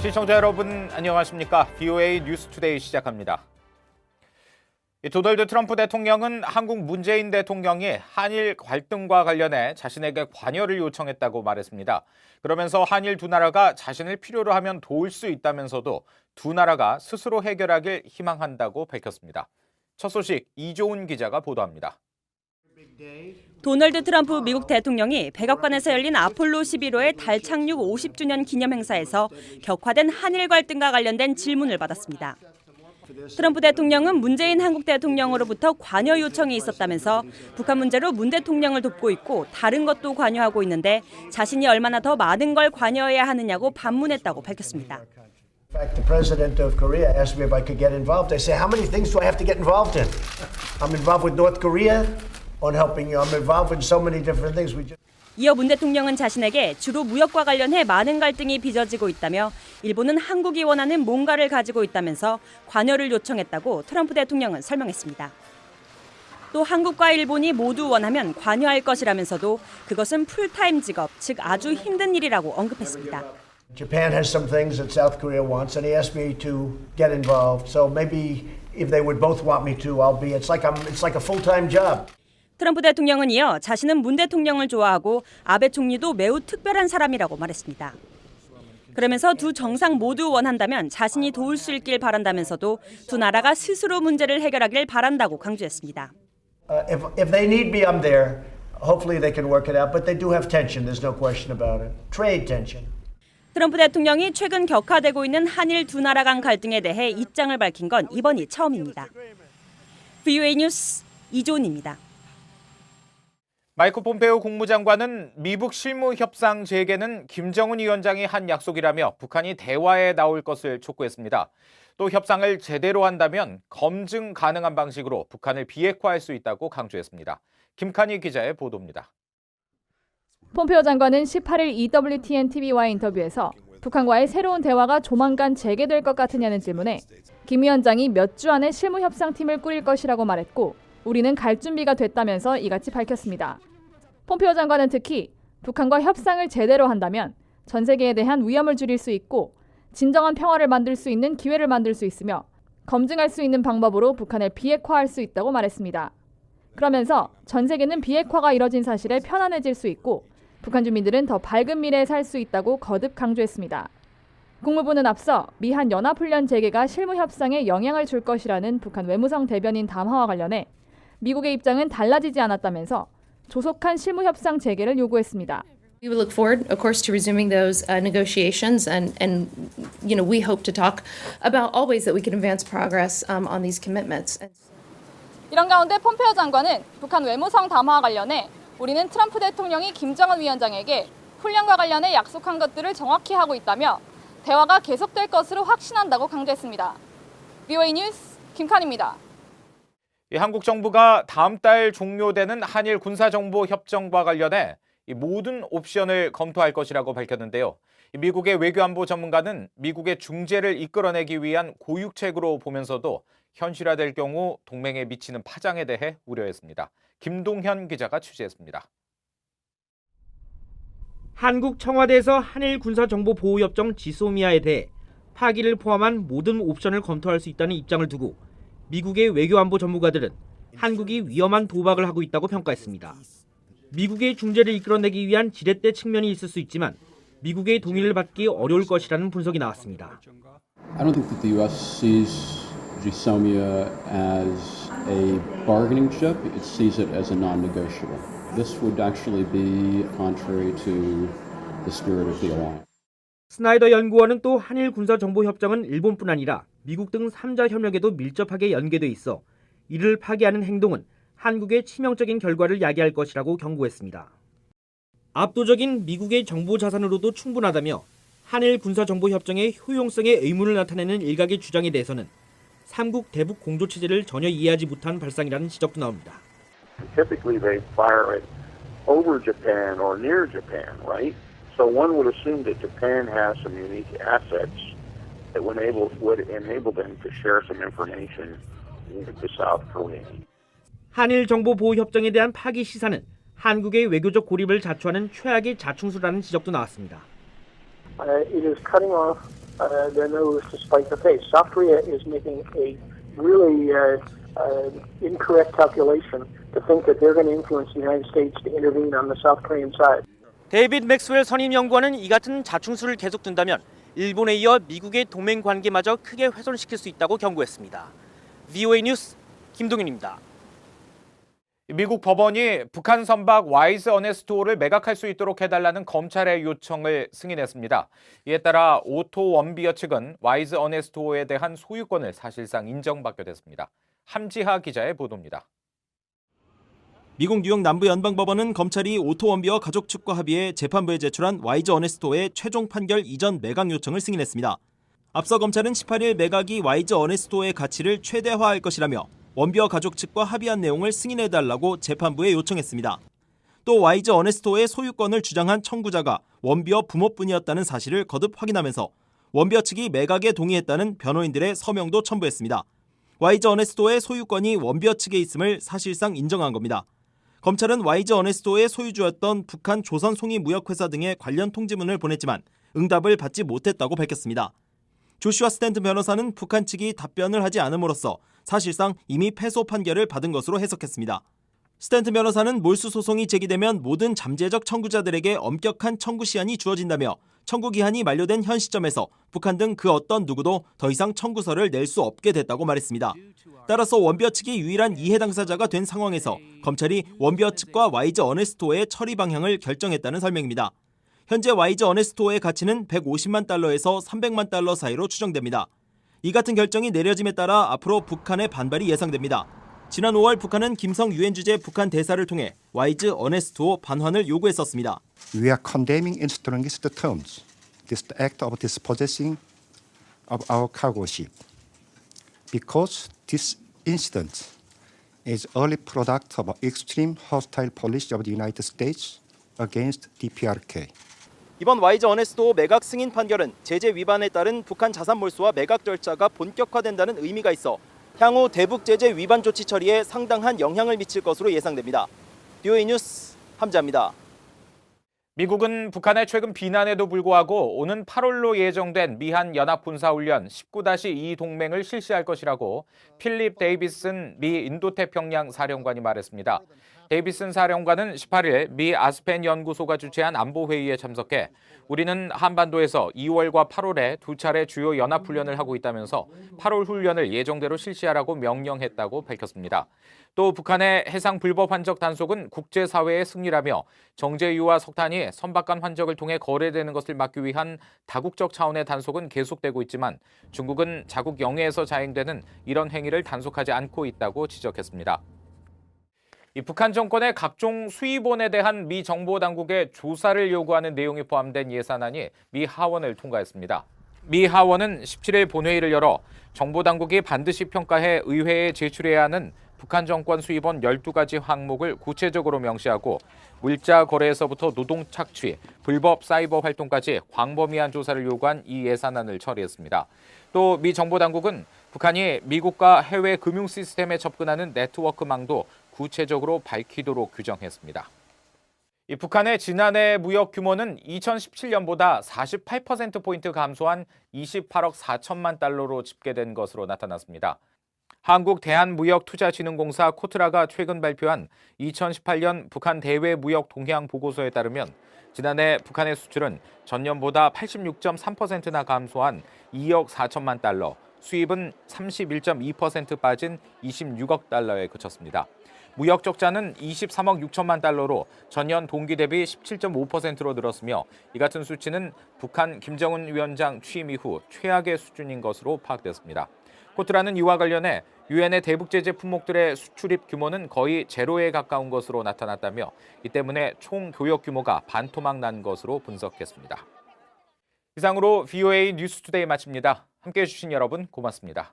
시청자 여러분 안녕하십니까? VOA 뉴스투데이 시작합니다. 도널드 트럼프 대통령은 한국 문재인 대통령이 한일 갈등과 관련해 자신에게 관여를 요청했다고 말했습니다. 그러면서 한일 두 나라가 자신을 필요로 하면 도울 수 있다면서도 두 나라가 스스로 해결하길 희망한다고 밝혔습니다. 첫 소식 이조은 기자가 보도합니다. 도널드 트럼프 미국 대통령이 백악관에서 열린 아폴로 11호의 달 착륙 50주년 기념 행사에서 격화된 한일 갈등과 관련된 질문을 받았습니다. 트럼프 대통령은 문재인 한국 대통령으로부터 관여 요청이 있었다면서 북한 문제로 문 대통령을 돕고 있고 다른 것도 관여하고 있는데 자신이 얼마나 더 많은 걸 관여해야 하느냐고 반문했다고 밝혔습니다. In fact, the president of Korea asked me if I could get involved. I say, how many things do I have to get involved in? I'm involved with North Korea on helping you. I'm involved in so many different things. 이어 문 대통령은 자신에게 주로 무역과 관련해 많은 갈등이 빚어지고 있다며 일본은 한국이 원하는 뭔가를 가지고 있다면서 관여를 요청했다고 트럼프 대통령은 설명했습니다. 또 한국과 일본이 모두 원하면 관여할 것이라면서도 그것은 풀타임 직업, 즉 아주 힘든 일이라고 언급했습니다. Japan has some things that South Korea wants, and he asked me to get involved. So maybe if they would both want me to, I'll be. It's like a full-time job. 트럼프 대통령은 이어 자신은 문 대통령을 좋아하고 아베 총리도 매우 특별한 사람이라고 말했습니다. 그러면서 두 정상 모두 원한다면 자신이 도울 수 있길 바란다면서도 두 나라가 스스로 문제를 해결하길 바란다고 강조했습니다. If they need me, I'm there. Hopefully they can work it out. But they do have tension. There's no question about it. Trade tension. 트럼프 대통령이 최근 격화되고 있는 한일 두 나라 간 갈등에 대해 입장을 밝힌 건 이번이 처음입니다. VOA 뉴스 이조은입니다. 마이크 폼페오 국무장관은 미북 실무 협상 재개는 김정은 위원장이 한 약속이라며 북한이 대화에 나올 것을 촉구했습니다. 또 협상을 제대로 한다면 검증 가능한 방식으로 북한을 비핵화할 수 있다고 강조했습니다. 김칸희 기자의 보도입니다. 폼페오 장관은 18일 EWTN-TV와의 인터뷰에서 북한과의 새로운 대화가 조만간 재개될 것 같으냐는 질문에 김 위원장이 몇 주 안에 실무협상팀을 꾸릴 것이라고 말했고 우리는 갈 준비가 됐다면서 이같이 밝혔습니다. 폼페오 장관은 특히 북한과 협상을 제대로 한다면 전 세계에 대한 위험을 줄일 수 있고 진정한 평화를 만들 수 있는 기회를 만들 수 있으며 검증할 수 있는 방법으로 북한을 비핵화할 수 있다고 말했습니다. 그러면서 전 세계는 비핵화가 이뤄진 사실에 편안해질 수 있고 북한 주민들은 더 밝은 미래에 살 수 있다고 거듭 강조했습니다. 국무부는 앞서 미한 연합훈련 재개가 실무협상에 영향을 줄 것이라는 북한 외무성 대변인 담화와 관련해 미국의 입장은 달라지지 않았다면서 조속한 실무협상 재개를 요구했습니다. We will look forward, of course, to resuming those negotiations, and we hope to talk about all ways that we can advance progress on these commitments. 이런 가운데 폼페오 장관은 북한 외무성 담화와 관련해 우리는 트럼프 대통령이 김정은 위원장에게 훈련과 관련해 약속한 것들을 정확히 하고 있다며 대화가 계속될 것으로 확신한다고 강조했습니다. VOA 뉴스 김칸입니다. 한국 정부가 다음 달 종료되는 한일 군사정보협정과 관련해 모든 옵션을 검토할 것이라고 밝혔는데요. 미국의 외교안보 전문가는 미국의 중재를 이끌어내기 위한 고육책으로 보면서도 현실화될 경우 동맹에 미치는 파장에 대해 우려했습니다. 김동현 기자가 취재했습니다. 한국 청와대에서 한일 군사정보보호협정 지소미아에 대해 파기를 포함한 모든 옵션을 검토할 수 있다는 입장을 두고 미국의 외교안보 전문가들은 한국이 위험한 도박을 하고 있다고 평가했습니다. 미국의 중재를 이끌어내기 위한 지렛대 측면이 있을 수 있지만 미국의 동의를 받기 어려울 것이라는 분석이 나왔습니다. I don't think that the U.S. sees GSOMIA as a bargaining chip. It sees it as a non-negotiable. This would actually be contrary to the spirit of the alliance. 스나이더 연구원은 또 한일 군사정보협정은 일본뿐 아니라 미국 등 3자 협력에도 밀접하게 연계돼 있어 이를 파기하는 행동은 한국의 치명적인 결과를 야기할 것이라고 경고했습니다. 압도적인 미국의 정보 자산으로도 충분하다며 한일 군사정보협정의 효용성에 의문을 나타내는 일각의 주장에 대해서는 삼국 대북 공조 체제를 전혀 이해하지 못한 발상이라는 지적도 나옵니다. Typically they fire it over Japan or near Japan, right? So one would assume that Japan has some unique assets that would enable them to share some information with the South Korea. 한일 정보 보호 협정에 대한 파기 시사는 한국의 외교적 고립을 자초하는 최악의 자충수라는 지적도 나왔습니다. It is cutting off their nose to spite the face. South Korea is making a really incorrect calculation to think that they're going to influence the United States to intervene on the South Korean side. 데이빗 맥스웰 선임 연구원은 이 같은 자충수를 계속 둔다면 일본에 이어 미국의 동맹 관계마저 크게 훼손시킬 수 있다고 경고했습니다. VOA 뉴스 김동윤입니다. 미국 법원이 북한 선박 와이즈 어네스토를 매각할 수 있도록 해달라는 검찰의 요청을 승인했습니다. 이에 따라 오토 원비어 측은 와이즈 어네스토에 대한 소유권을 사실상 인정받게 됐습니다. 함지하 기자의 보도입니다. 미국 뉴욕 남부연방법원은 검찰이 오토 원비어 가족 측과 합의해 재판부에 제출한 와이즈 어네스토의 최종 판결 이전 매각 요청을 승인했습니다. 앞서 검찰은 18일 매각이 와이즈 어네스토의 가치를 최대화할 것이라며 원비어 가족 측과 합의한 내용을 승인해달라고 재판부에 요청했습니다. 또 와이즈 어네스토의 소유권을 주장한 청구자가 원비어 부모뿐이었다는 사실을 거듭 확인하면서 원비어 측이 매각에 동의했다는 변호인들의 서명도 첨부했습니다. 와이즈 어네스토의 소유권이 원비어 측에 있음을 사실상 인정한 겁니다. 검찰은 와이즈 어네스토의 소유주였던 북한 조선송이무역회사 등의 관련 통지문을 보냈지만 응답을 받지 못했다고 밝혔습니다. 조슈아 스탠튼 변호사는 북한 측이 답변을 하지 않음으로써 사실상 이미 패소 판결을 받은 것으로 해석했습니다. 스탠튼 변호사는 몰수 소송이 제기되면 모든 잠재적 청구자들에게 엄격한 청구 시한이 주어진다며 청구 기한이 만료된 현 시점에서 북한 등 그 어떤 누구도 더 이상 청구서를 낼 수 없게 됐다고 말했습니다. 따라서 원비어 측이 유일한 이해 당사자가 된 상황에서 검찰이 원비어 측과 와이즈 어네스토의 처리 방향을 결정했다는 설명입니다. 현재 와이즈 어네스토의 가치는 150만 달러에서 300만 달러 사이로 추정됩니다. 이 같은 결정이 내려짐에 따라 앞으로 북한의 반발이 예상됩니다. 지난 5월 북한은 김성 유엔 주재 북한 대사를 통해 와이즈 어네스토 반환을 요구했었습니다. We are condemning in strongest terms this act of dispossessing of our cargo ship because this incident is early product of extreme hostile policy of the United States against DPRK. 이번 와이즈 어네스토 매각 승인 판결은 제재 위반에 따른 북한 자산 몰수와 매각 절차가 본격화된다는 의미가 있어 향후 대북 제재 위반 조치 처리에 상당한 영향을 미칠 것으로 예상됩니다. VOA 뉴스 함지아입니다. 미국은 북한의 최근 비난에도 불구하고 오는 8월로 예정된 미한 연합군사훈련 19-2 동맹을 실시할 것이라고 필립 데이비슨 미 인도태평양 사령관이 말했습니다. 데이비슨 사령관은 18일 미 아스펜 연구소가 주최한 안보회의에 참석해 우리는 한반도에서 2월과 8월에 두 차례 주요 연합훈련을 하고 있다면서 8월 훈련을 예정대로 실시하라고 명령했다고 밝혔습니다. 또 북한의 해상 불법 환적 단속은 국제사회의 승리라며 정제유와 석탄이 선박 간 환적을 통해 거래되는 것을 막기 위한 다국적 차원의 단속은 계속되고 있지만 중국은 자국 영해에서 자행되는 이런 행위를 단속하지 않고 있다고 지적했습니다. 이 북한 정권의 각종 수입원에 대한 미 정보당국의 조사를 요구하는 내용이 포함된 예산안이 미 하원을 통과했습니다. 미 하원은 17일 본회의를 열어 정보당국이 반드시 평가해 의회에 제출해야 하는 북한 정권 수입원 12가지 항목을 구체적으로 명시하고 물자 거래에서부터 노동 착취, 불법 사이버 활동까지 광범위한 조사를 요구한 이 예산안을 처리했습니다. 또 미 정보당국은 북한이 미국과 해외 금융 시스템에 접근하는 네트워크망도 구체적으로 밝히도록 규정했습니다. 이 북한의 지난해 무역 규모는 2017년보다 48%포인트 감소한 28억 4천만 달러로 집계된 것으로 나타났습니다. 한국대한무역투자진흥공사 코트라가 최근 발표한 2018년 북한 대외 무역 동향 보고서에 따르면 지난해 북한의 수출은 전년보다 86.3%나 감소한 2억 4천만 달러, 수입은 31.2% 빠진 26억 달러에 그쳤습니다. 무역 적자는 23억 6천만 달러로 전년 동기 대비 17.5%로 늘었으며 이 같은 수치는 북한 김정은 위원장 취임 이후 최악의 수준인 것으로 파악됐습니다. 코트라는 이와 관련해 유엔의 대북 제재 품목들의 수출입 규모는 거의 제로에 가까운 것으로 나타났다며 이 때문에 총 교역 규모가 반토막 난 것으로 분석했습니다. 이상으로 VOA 뉴스투데이 마칩니다. 함께해 주신 여러분 고맙습니다.